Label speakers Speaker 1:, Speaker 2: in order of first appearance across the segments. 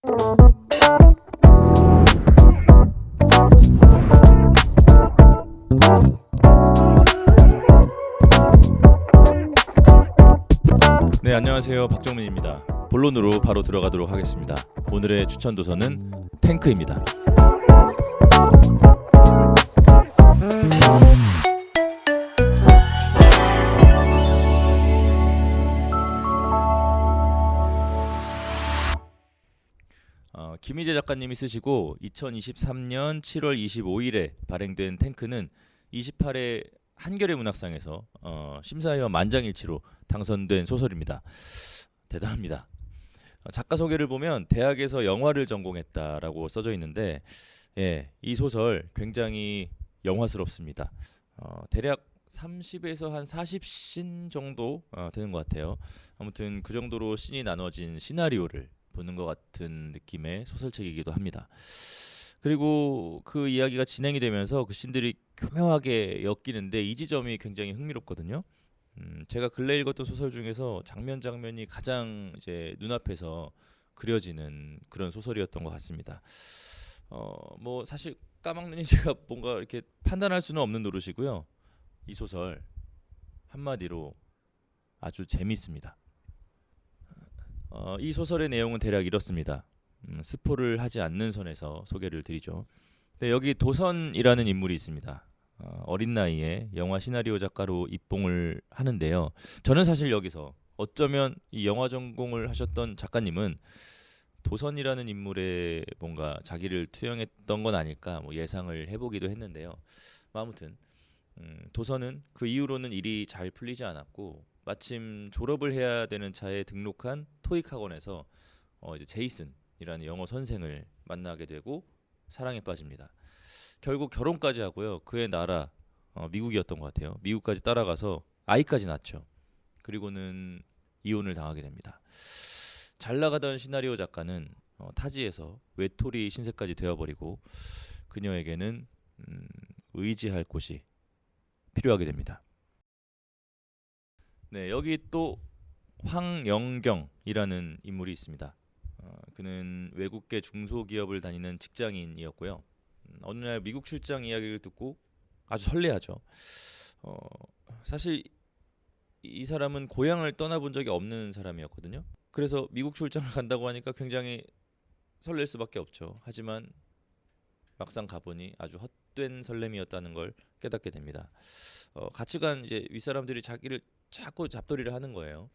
Speaker 1: 네, 안녕하세요. 박정민입니다. 본론으로 바로 들어가도록 하겠습니다. 오늘의 추천 도서는 탱크입니다. 김희재 작가님이 쓰시고 2023년 7월 25일에 발행된 탱크는 28회 한겨레 문학상에서 심사위원 만장일치로 당선된 소설입니다. 대단합니다. 작가 소개를 보면 대학에서 영화를 전공했다라고 써져 있는데, 이 소설 굉장히 영화스럽습니다. 대략 30에서 한 40신 정도 되는 것 같아요. 아무튼 그 정도로 씬이 나눠진 시나리오를 보는 것 같은 느낌의 소설책이기도 합니다. 그리고 그 이야기가 진행이 되면서 그 씬들이 교묘하게 엮이는데 이 지점이 굉장히 흥미롭거든요. 제가 근래 읽었던 소설 중에서 장면이 가장 이제 눈앞에서 그려지는 그런 소설이었던 것 같습니다. 뭐 사실 까막눈이 제가 뭔가 이렇게 판단할 수는 없는 노릇이고요. 이 소설 한마디로 아주 재미있습니다. 이 소설의 내용은 대략 이렇습니다. 스포를 하지 않는 선에서 소개를 드리죠. 네, 여기 도선이라는 인물이 있습니다. 어린 나이에 영화 시나리오 작가로 입봉을 하는데요. 저는 사실 여기서 어쩌면 이 영화 전공을 하셨던 작가님은 도선이라는 인물에 뭔가 자기를 투영했던 건 아닐까 뭐 예상을 해보기도 했는데요. 아무튼 도선은 그 이후로는 일이 잘 풀리지 않았고 마침 졸업을 해야 되는 차에 등록한 토익 학원에서 이제 제이슨이라는 영어 선생을 만나게 되고 사랑에 빠집니다. 결국 결혼까지 하고요. 그의 나라 미국이었던 것 같아요. 미국까지 따라가서 아이까지 낳죠. 그리고는 이혼을 당하게 됩니다. 잘 나가던 시나리오 작가는 타지에서 외톨이 신세까지 되어버리고 그녀에게는 의지할 곳이 필요하게 됩니다. 네, 여기 또 황영경이라는 인물이 있습니다. 그는 외국계 중소기업을 다니는 직장인이었고요. 어느 날 미국 출장 이야기를 듣고 아주 설레하죠. 사실 이 사람은 고향을 떠나본 적이 없는 사람이었거든요. 그래서 미국 출장을 간다고 하니까 굉장히 설렐 수밖에 없죠. 하지만 막상 가보니 아주 헛된 설렘이었다는 걸 깨닫게 됩니다. 같이 간 이제 윗사람들이 자기를 자꾸 잡돌이를 하는 거예요.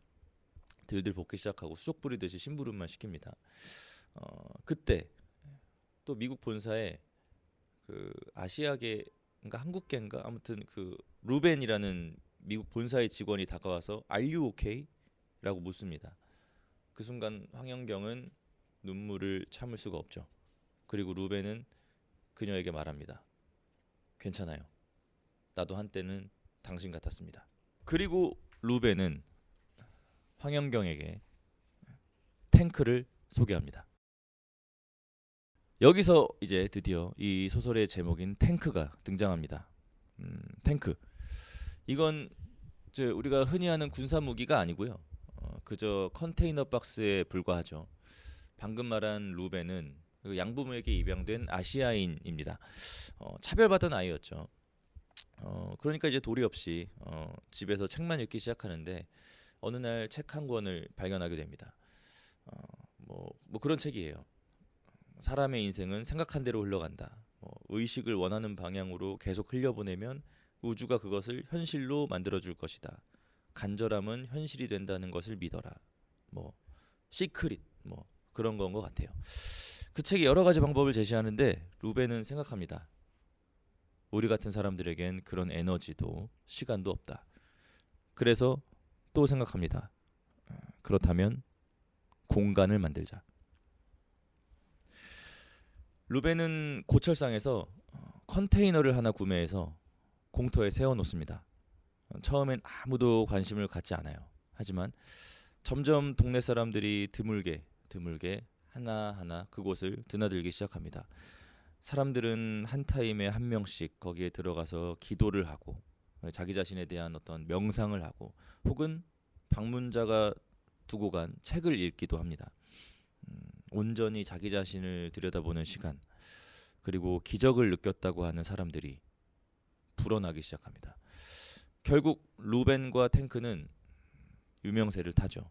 Speaker 1: 들들 볶기 시작하고 수족 부리듯이 심부름만 시킵니다. 그때 또 미국 본사에 그 아시아계인가 한국계인가 아무튼 그 루벤이라는 미국 본사의 직원이 다가와서 Are you okay? 라고 묻습니다. 그 순간 황영경은 눈물을 참을 수가 없죠. 그리고 루벤은 그녀에게 말합니다. 괜찮아요. 나도 한때는 당신 같았습니다. 그리고 루벤은 황영경에게 탱크를 소개합니다. 여기서 이제 드디어 이 소설의 제목인 탱크가 등장합니다. 탱크. 이건 이제 우리가 흔히 하는 군사 무기가 아니고요. 그저 컨테이너 박스에 불과하죠. 방금 말한 루벤은 양부모에게 입양된 아시아인입니다. 차별받은 아이였죠. 그러니까 이제 도리 없이 집에서 책만 읽기 시작하는데 어느 날 책 한 권을 발견하게 됩니다. 뭐 그런 책이에요. 사람의 인생은 생각한 대로 흘러간다. 의식을 원하는 방향으로 계속 흘려보내면 우주가 그것을 현실로 만들어줄 것이다. 간절함은 현실이 된다는 것을 믿어라. 시크릿 그런 건 것 같아요. 그 책이 여러 가지 방법을 제시하는데 루벤은 생각합니다. 우리 같은 사람들에겐 그런 에너지도 시간도 없다. 그래서 또 생각합니다. 그렇다면 공간을 만들자. 루벤은 고철상에서 컨테이너를 하나 구매해서 공터에 세워놓습니다. 처음엔 아무도 관심을 갖지 않아요. 하지만 점점 동네 사람들이 드물게 하나하나 그곳을 드나들기 시작합니다. 사람들은 한 타임에 한 명씩 거기에 들어가서 기도를 하고 자기 자신에 대한 어떤 명상을 하고 혹은 방문자가 두고 간 책을 읽기도 합니다. 온전히 자기 자신을 들여다보는 시간, 그리고 기적을 느꼈다고 하는 사람들이 불어나기 시작합니다. 결국 루벤과 탱크는 유명세를 타죠.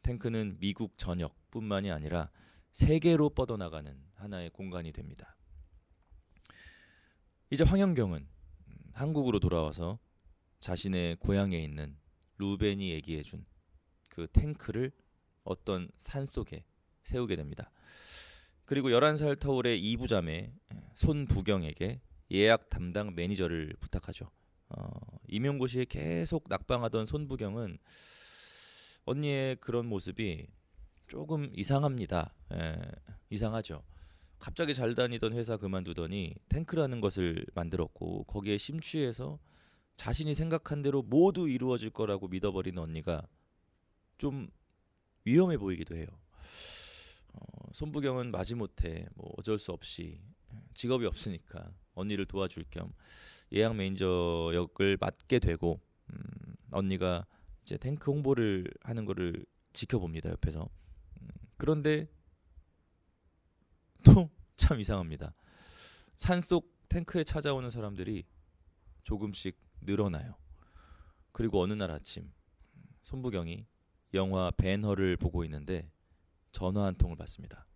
Speaker 1: 탱크는 미국 전역뿐만이 아니라 세계로 뻗어나가는 하나의 공간이 됩니다. 이제 황영경은 한국으로 돌아와서 자신의 고향에 있는 루벤이 얘기해준 그 탱크를 어떤 산속에 세우게 됩니다. 그리고 11살 터울의 이부자매 손부경에게 예약 담당 매니저를 부탁하죠. 임용고시에 계속 낙방하던 손부경은 언니의 그런 모습이 조금 이상합니다. 이상하죠. 갑자기 잘 다니던 회사 그만두더니 탱크라는 것을 만들었고 거기에 심취해서 자신이 생각한 대로 모두 이루어질 거라고 믿어버리는 언니가 좀 위험해 보이기도 해요. 손부경은 마지못해 뭐 어쩔 수 없이 직업이 없으니까 언니를 도와줄 겸 예약 매니저 역을 맡게 되고 언니가 이제 탱크 홍보를 하는 거를 지켜봅니다, 옆에서. 그런데 또 참 이상합니다. 산속 탱크에 찾아오는 사람들이 조금씩 늘어나요. 그리고 어느 날 아침 손부경이 영화 벤허를 보고 있는데 전화 한 통을 받습니다.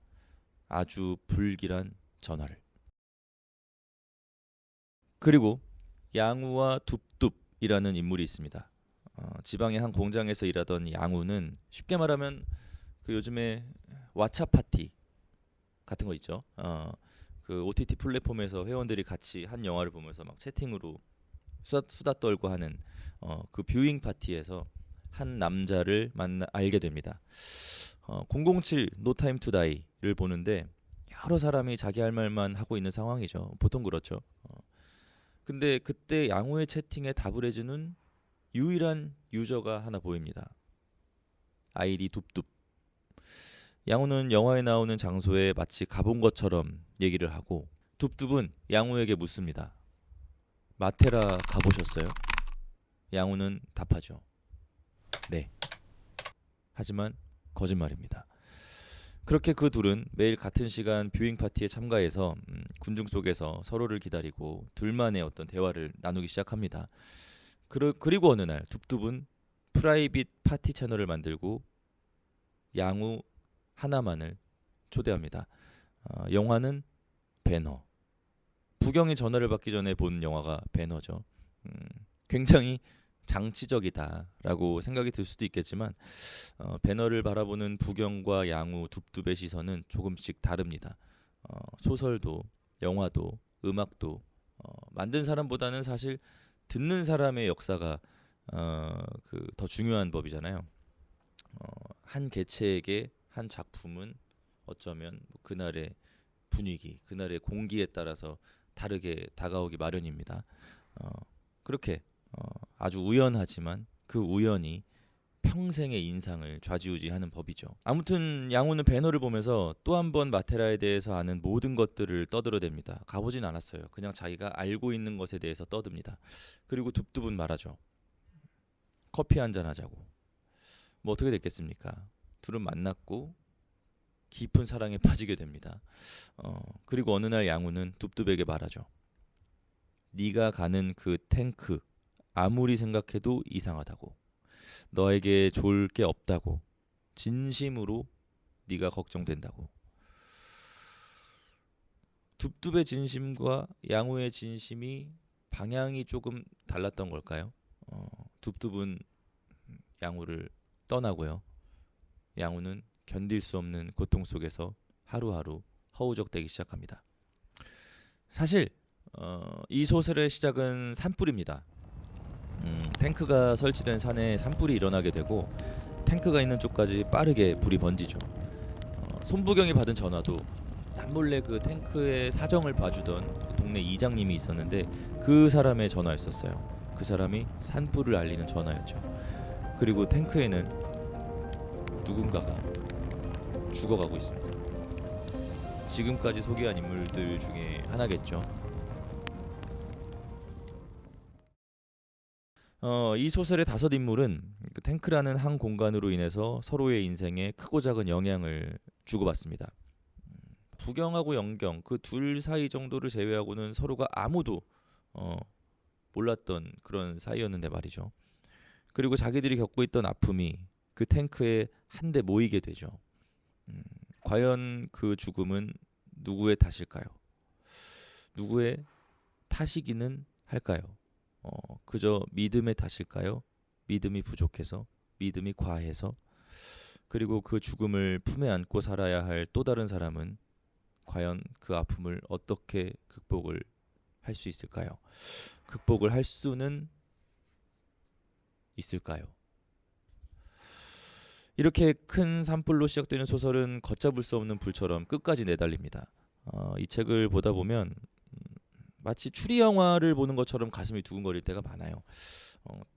Speaker 1: 아주 불길한 전화를. 그리고 양우와 둡둡이라는 인물이 있습니다. 지방의 한 공장에서 일하던 양우는 쉽게 말하면 그 요즘에 왓챠 파티 같은 거 있죠. 그 OTT 플랫폼에서 회원들이 같이 한 영화를 보면서 막 채팅으로 수다 떨고 하는 그 뷰잉 파티에서 한 남자를 알게 됩니다. 007 No Time to Die를 보는데 여러 사람이 자기 할 말만 하고 있는 상황이죠. 보통 그렇죠. 근데 그때 양우의 채팅에 답을 해주는 유일한 유저가 하나 보입니다. 아이디 둡둡. 양우는 영화에 나오는 장소에 마치 가본 것처럼 얘기를 하고 둡둡은 양우에게 묻습니다. 마테라 가보셨어요? 양우는 답하죠. 네. 하지만 거짓말입니다. 그렇게 그 둘은 매일 같은 시간 뷰잉 파티에 참가해서 군중 속에서 서로를 기다리고 둘만의 어떤 대화를 나누기 시작합니다. 그리고 어느 날 둡둡은 프라이빗 파티 채널을 만들고 양우 하나만을 초대합니다. 영화는 배너. 부경이 전화를 받기 전에 본 영화가 배너죠. 굉장히 장치적이다라고 생각이 들 수도 있겠지만 배너를 바라보는 부경과 양우 둡둡의 시선은 조금씩 다릅니다. 소설도 영화도 음악도 만든 사람보다는 사실 듣는 사람의 역사가 더 중요한 법이잖아요. 한 개체에게 한 작품은 어쩌면 그날의 분위기, 그날의 공기에 따라서 다르게 다가오기 마련입니다. 그렇게 아주 우연하지만 그 우연이 평생의 인상을 좌지우지하는 법이죠. 아무튼 양우는 배너를 보면서 또 한 번 마테라에 대해서 아는 모든 것들을 떠들어댑니다. 가보진 않았어요. 그냥 자기가 알고 있는 것에 대해서 떠듭니다. 그리고 둡둡은 말하죠. 커피 한잔 하자고. 뭐 어떻게 됐겠습니까? 둘은 만났고 깊은 사랑에 빠지게 됩니다. 그리고 어느 날 양우는 둡둡에게 말하죠. 네가 가는 그 탱크 아무리 생각해도 이상하다고. 너에게 좋을 게 없다고. 진심으로 네가 걱정된다고. 둡둡의 진심과 양우의 진심이 방향이 조금 달랐던 걸까요? 둡둡은 양우를 떠나고요. 양우는 견딜 수 없는 고통 속에서 하루하루 허우적대기 시작합니다. 사실 이 소설의 시작은 산불입니다. 탱크가 설치된 산에 산불이 일어나게 되고 탱크가 있는 쪽까지 빠르게 불이 번지죠. 손부경이 받은 전화도 남몰래 그 탱크의 사정을 봐주던 동네 이장님이 있었는데 그 사람의 전화였었어요. 그 사람이 산불을 알리는 전화였죠. 그리고 탱크에는 누군가가 죽어가고 있습니다. 지금까지 소개한 인물들 중에 하나겠죠. 이 소설의 5 인물은 그 탱크라는 한 공간으로 인해서 서로의 인생에 크고 작은 영향을 주고받습니다. 부경하고 영경 그 둘 사이 정도를 제외하고는 서로가 아무도 몰랐던 그런 사이였는데 말이죠. 그리고 자기들이 겪고 있던 아픔이 그 탱크에 한데 모이게 되죠. 과연 그 죽음은 누구의 탓일까요? 누구의 탓이기는 할까요? 그저 믿음의 탓일까요? 믿음이 부족해서, 믿음이 과해서, 그리고 그 죽음을 품에 안고 살아야 할 또 다른 사람은 과연 그 아픔을 어떻게 극복을 할 수 있을까요? 극복을 할 수는 있을까요? 이렇게 큰 산불로 시작되는 소설은 걷잡을 수 없는 불처럼 끝까지 내달립니다. 이 책을 보다 보면 마치 추리 영화를 보는 것처럼 가슴이 두근거릴 때가 많아요.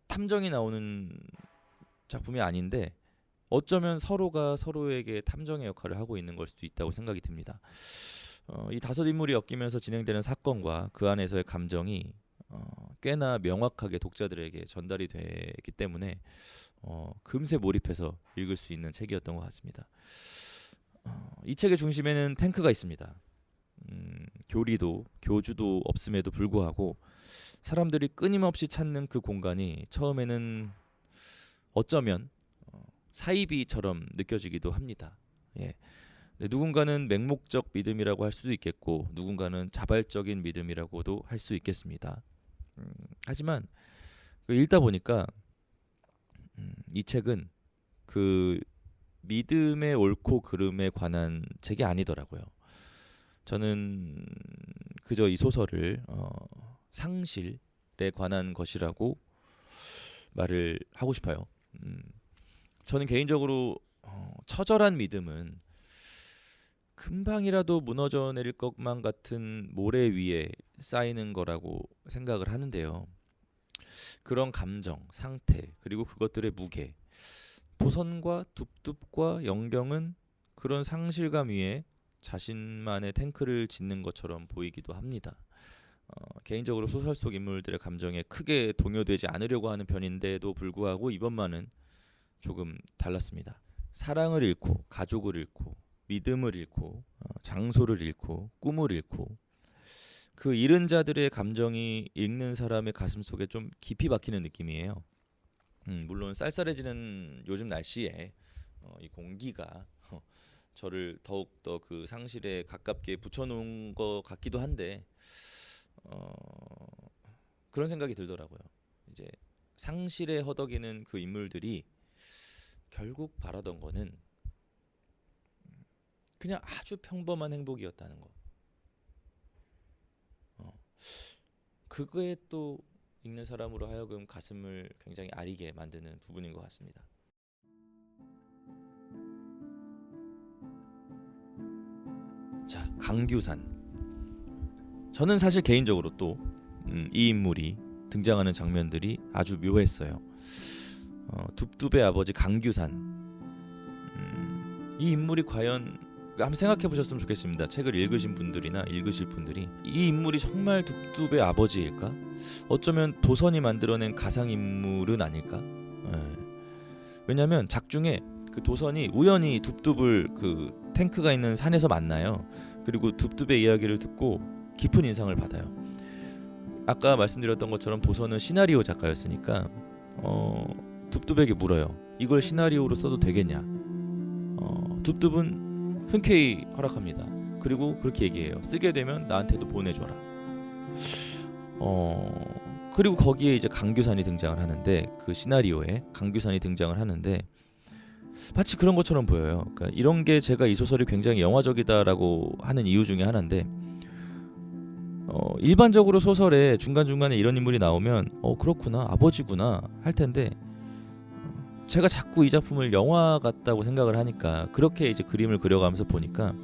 Speaker 1: 탐정이 나오는 작품이 아닌데 어쩌면 서로가 서로에게 탐정의 역할을 하고 있는 걸 수도 있다고 생각이 듭니다. 이 다섯 인물이 엮이면서 진행되는 사건과 그 안에서의 감정이 꽤나 명확하게 독자들에게 전달이 되기 때문에 금세 몰입해서 읽을 수 있는 책이었던 것 같습니다. 이 책의 중심에는 탱크가 있습니다. 교리도 교주도 없음에도 불구하고 사람들이 끊임없이 찾는 그 공간이 처음에는 어쩌면 사이비처럼 느껴지기도 합니다. 예. 누군가는 맹목적 믿음이라고 할 수도 있겠고 누군가는 자발적인 믿음이라고도 할 수 있겠습니다. 하지만 읽다 보니까 이 책은 그 믿음의 옳고 그름에 관한 책이 아니더라고요. 저는 그저 이 소설을 상실에 관한 것이라고 말을 하고 싶어요. 저는 개인적으로 처절한 믿음은 금방이라도 무너져 내릴 것만 같은 모래 위에 쌓이는 거라고 생각을 하는데요. 그런 감정, 상태, 그리고 그것들의 무게, 도선과 둡둡과 영경은 그런 상실감 위에 자신만의 탱크를 짓는 것처럼 보이기도 합니다. 개인적으로 소설 속 인물들의 감정에 크게 동요되지 않으려고 하는 편인데도 불구하고 이번만은 조금 달랐습니다. 사랑을 잃고 가족을 잃고 믿음을 잃고 장소를 잃고 꿈을 잃고 그 잃은 자들의 감정이 읽는 사람의 가슴속에 좀 깊이 박히는 느낌이에요. 물론 쌀쌀해지는 요즘 날씨에 이 공기가 저를 더욱더 그 상실에 가깝게 붙여놓은 것 같기도 한데 그런 생각이 들더라고요. 이제 상실에 허덕이는 그 인물들이 결국 바라던 거는 그냥 아주 평범한 행복이었다는 거. 그거에 또 읽는 사람으로 하여금 가슴을 굉장히 아리게 만드는 부분인 것 같습니다. 자, 강규산. 저는 사실 개인적으로 또 이 인물이 등장하는 장면들이 아주 묘했어요. 둡둡의 아버지 강규산. 이 인물이 과연 한번 생각해 보셨으면 좋겠습니다. 책을 읽으신 분들이나 읽으실 분들이 이 인물이 정말 둡둡의 아버지일까? 어쩌면 도선이 만들어낸 가상인물은 아닐까? 왜냐하면 작중에 그 도선이 우연히 둡둡을 그 탱크가 있는 산에서 만나요. 그리고 둡둡의 이야기를 듣고 깊은 인상을 받아요. 아까 말씀드렸던 것처럼 도선은 시나리오 작가였으니까 둡둡에게 물어요. 이걸 시나리오로 써도 되겠냐? 둡둡은 흔쾌히 허락합니다. 그리고 그렇게 얘기해요. 쓰게 되면 나한테도 보내줘라. 그리고 거기에 이제 강규산이 등장을 하는데 그 시나리오에 강규산이 등장을 하는데 마치 그런 것처럼 보여요. 그러니까 이런 게 제가 이 소설이 굉장히 영화적이다라고 하는 이유 중에 하나인데 일반적으로 소설에 중간중간에 이런 인물이 나오면 그렇구나 아버지구나 할 텐데 제가 자꾸 이 작품을 영화 같다고 생각을 하니까 그렇게 이제 그림을 그려가면서 보니까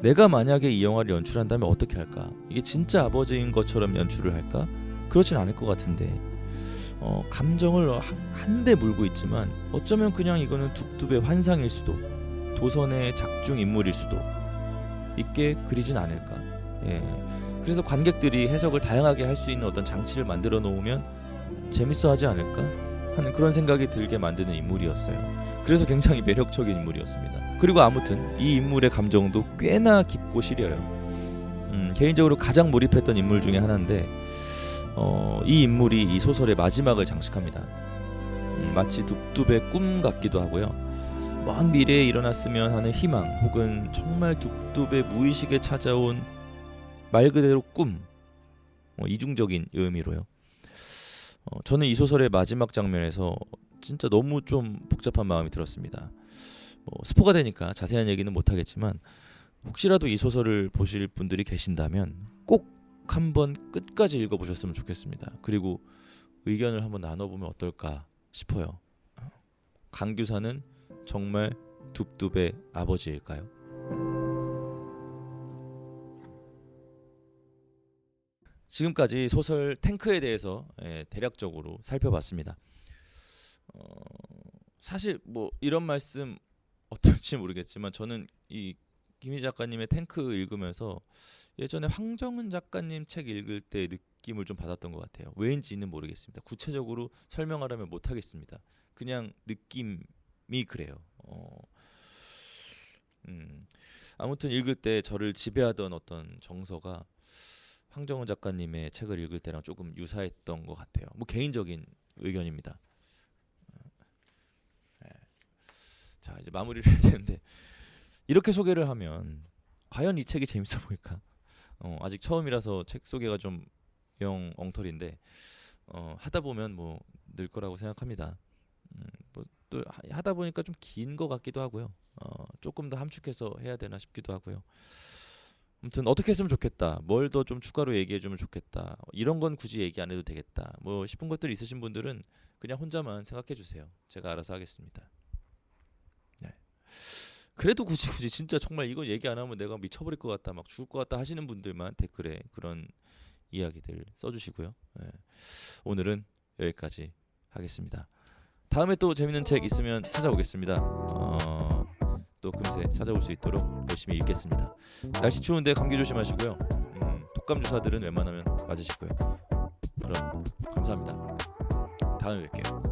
Speaker 1: 내가 만약에 이 영화를 연출한다면 어떻게 할까? 이게 진짜 아버지인 것처럼 연출을 할까? 그렇진 않을 것 같은데 감정을 한데 물고 있지만 어쩌면 그냥 이거는 둡둡의 환상일 수도 도선의 작중 인물일 수도 있게 그리진 않을까? 그래서 관객들이 해석을 다양하게 할 수 있는 어떤 장치를 만들어 놓으면 재밌어하지 않을까 하는 그런 생각이 들게 만드는 인물이었어요. 그래서 굉장히 매력적인 인물이었습니다. 그리고 아무튼 이 인물의 감정도 꽤나 깊고 시려요. 개인적으로 가장 몰입했던 인물 중에 하나인데 이 인물이 이 소설의 마지막을 장식합니다. 마치 둡둡의 꿈 같기도 하고요. 먼 미래에 일어났으면 하는 희망 혹은 정말 둡둡의 무의식에 찾아온 말 그대로 꿈, 이중적인 의미로요. 저는 이 소설의 마지막 장면에서 진짜 너무 좀 복잡한 마음이 들었습니다. 스포가 되니까 자세한 얘기는 못하겠지만 혹시라도 이 소설을 보실 분들이 계신다면 꼭 한번 끝까지 읽어보셨으면 좋겠습니다. 그리고 의견을 한번 나눠보면 어떨까 싶어요. 강규사는 정말 둡둡의 아버지일까요? 지금까지 소설 탱크에 대해서 대략적으로 살펴봤습니다. 사실 뭐 이런 말씀 어떨지 모르겠지만 저는 이 김희 작가님의 탱크 읽으면서 예전에 황정은 작가님 책 읽을 때 느낌을 좀 받았던 것 같아요. 왜인지는 모르겠습니다. 구체적으로 설명하라면 못하겠습니다. 그냥 느낌이 그래요. 아무튼 읽을 때 저를 지배하던 어떤 정서가 황정은 작가님의 책을 읽을 때랑 조금 유사했던 것 같아요. 뭐 개인적인 의견입니다. 자, 이제 마무리를 해야 되는데 이렇게 소개를 하면 과연 이 책이 재밌어 보일까? 아직 처음이라서 책 소개가 좀 영 엉터리인데 하다 보면 뭐 늘 거라고 생각합니다. 뭐 또 하다 보니까 좀 긴 것 같기도 하고요. 조금 더 함축해서 해야 되나 싶기도 하고요. 아무튼 어떻게 했으면 좋겠다, 뭘 더 좀 추가로 얘기해주면 좋겠다, 이런 건 굳이 얘기 안 해도 되겠다, 뭐 싶은 것들 있으신 분들은 그냥 혼자만 생각해 주세요. 제가 알아서 하겠습니다. 네. 그래도 굳이 진짜 정말 이거 얘기 안 하면 내가 미쳐버릴 것 같다, 막 죽을 것 같다 하시는 분들만 댓글에 그런 이야기들 써주시고요. 네. 오늘은 여기까지 하겠습니다. 다음에 또 재밌는 책 있으면 찾아오겠습니다. 또 금세 찾아올 수 있도록 열심히 읽겠습니다. 날씨 추운데 감기 조심하시고요. 독감 주사들은 웬만하면 맞으시고요. 그럼 감사합니다. 다음에 뵐게요.